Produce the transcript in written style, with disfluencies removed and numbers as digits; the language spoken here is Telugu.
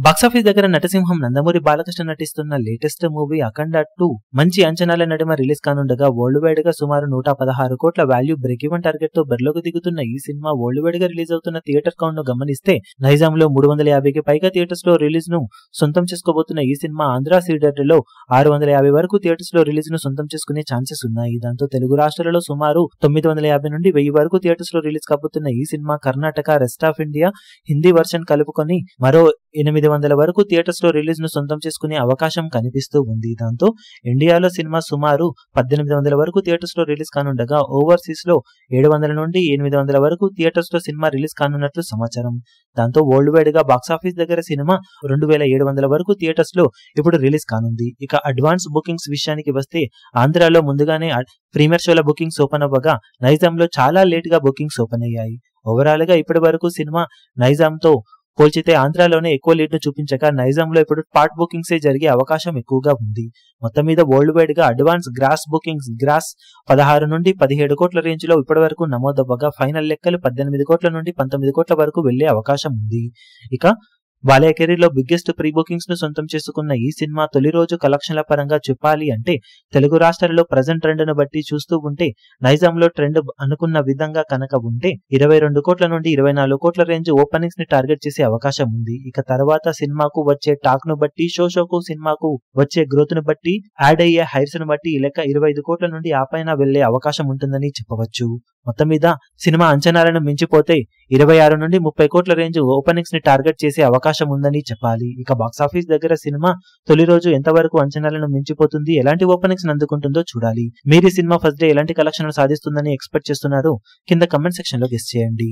బాక్సాఫీస్ దగ్గర నటసింహం నందమూరి బాలకృష్ణ నటిస్తున్న లేటెస్ట్ మూవీ అఖండ 2 మంచి అంచనాల నడుమ రిలీజ్ కానుండగా వరల్డ్ వైడ్ గా సుమారు 116 కోట్ల వాల్యూ బ్రేక్ ఈవెన్ టార్గెట్ తో బరిలోకి దిగుతున్న ఈ సినిమా వరల్డ్ వైడ్ గా రిలీజ్ అవుతున్న థియేటర్ కౌంట్ ను గమనిస్తే నైజాంలో 350కి పైగా థియేటర్స్ లో రిలీజ్ ను సొంతం చేసుకోబోతున్న ఈ సినిమా ఆంధ్ర సీడెడ్ లో 650 వరకు థియేటర్స్ లో రిలీజ్ ను సొంతం చేసుకునే ఛాన్సెస్ ఉన్నాయి. దాంతో తెలుగు రాష్ట్రాలలో సుమారు 950 నుండి 1000 వరకు థియేటర్స్ లో రిలీజ్ కాబోతున్న ఈ cinema Karnataka, rest of India, Hindi version కలుపుకొని మరో 800 వరకు థియేటర్స్ లో రిలీజ్ ను సొంతం చేసుకునే అవకాశం కనిపిస్తూ ఉంది. దాంతో ఇండియాలో సినిమా సుమారు 1800 వరకు థియేటర్స్ లో రిలీజ్ కానుండగా ఓవర్సీస్ లో 700 నుండి 800 వరకు థియేటర్స్ లో సినిమా రిలీజ్ కానున్నట్లు సమాచారం. దాంతో వరల్డ్ వైడ్ గా బాక్సాఫీస్ దగ్గర సినిమా 2700 వరకు థియేటర్స్ లో ఇప్పుడు రిలీజ్ కానుంది. ఇక అడ్వాన్స్ బుకింగ్స్ విషయానికి వస్తే ఆంధ్రాలో ముందుగానే ప్రీమియర్ షోల బుకింగ్స్ ఓపెన్ అవ్వగా నైజాంలో చాలా లేట్ గా బుకింగ్స్ ఓపెన్ అయ్యాయి. ఓవరాల్ గా ఇప్పటి వరకు సినిమా నైజాంతో పోల్చితే ఆంధ్రాలోనే ఎక్కువ లీడ్ ను చూపించగా నైజాంలో ఇప్పుడు పార్ట్ బుకింగ్స్ జరిగే అవకాశం ఎక్కువగా ఉంది. మొత్తం మీద వరల్డ్ వైడ్ గా అడ్వాన్స్ గ్రాస్ బుకింగ్స్ 16 నుండి 17 కోట్ల రేంజ్ లో ఇప్పటి వరకు నమోదవ్వగా ఫైనల్ లెక్కలు 18 కోట్ల నుండి 19 కోట్ల వరకు వెళ్లే అవకాశం ఉంది. ఇక బాలయ్య కెరీర్ లో బిగ్గెస్ట్ ప్రీ బుకింగ్స్ ను సొంతం చేసుకున్న ఈ సినిమా తొలి రోజు కలెక్షన్ల పరంగా చెప్పాలి అంటే తెలుగు రాష్ట్రాలలో ప్రజెంట్ ట్రెండ్ ను బట్టి చూస్తూ ఉంటే నైజాంలో ట్రెండ్ అనుకున్న విధంగా కనుక ఉంటే 22 కోట్ల నుండి 24 కోట్ల రేంజ్ ఓపెనింగ్స్ ని టార్గెట్ చేసే అవకాశం ఉంది. ఇక తర్వాత సినిమాకు వచ్చే టాక్ ను బట్టి షోకు సినిమాకు వచ్చే గ్రోత్ ను బట్టి యాడ్ అయ్యే హైర్స్ ను బట్టి ఈ లెక్క 25 కోట్ల నుండి ఆ పైన వెళ్లే అవకాశం ఉంటుందని చెప్పవచ్చు. మొత్తం మీద సినిమా అంచనాలను మించిపోతే 26 నుండి 30 కోట్ల రేంజ్ ఓపెనింగ్స్ ని టార్గెట్ చేసే అవకాశం ఉందని చెప్పాలి. ఇక బాక్సాఫీస్ దగ్గర సినిమా తొలి రోజు ఎంతవరకు అంచనాలను మించిపోతుంది, ఎలాంటి ఓపెనింగ్స్ అందుకుంటుందో చూడాలి. మీరు ఈ సినిమా ఫస్ట్ డే ఎలాంటి కలెక్షన్ సాధిస్తుందని ఎక్స్పెక్ట్ చేస్తున్నారు కింద కమెంట్ సెక్షన్ లో గెస్ చేయండి.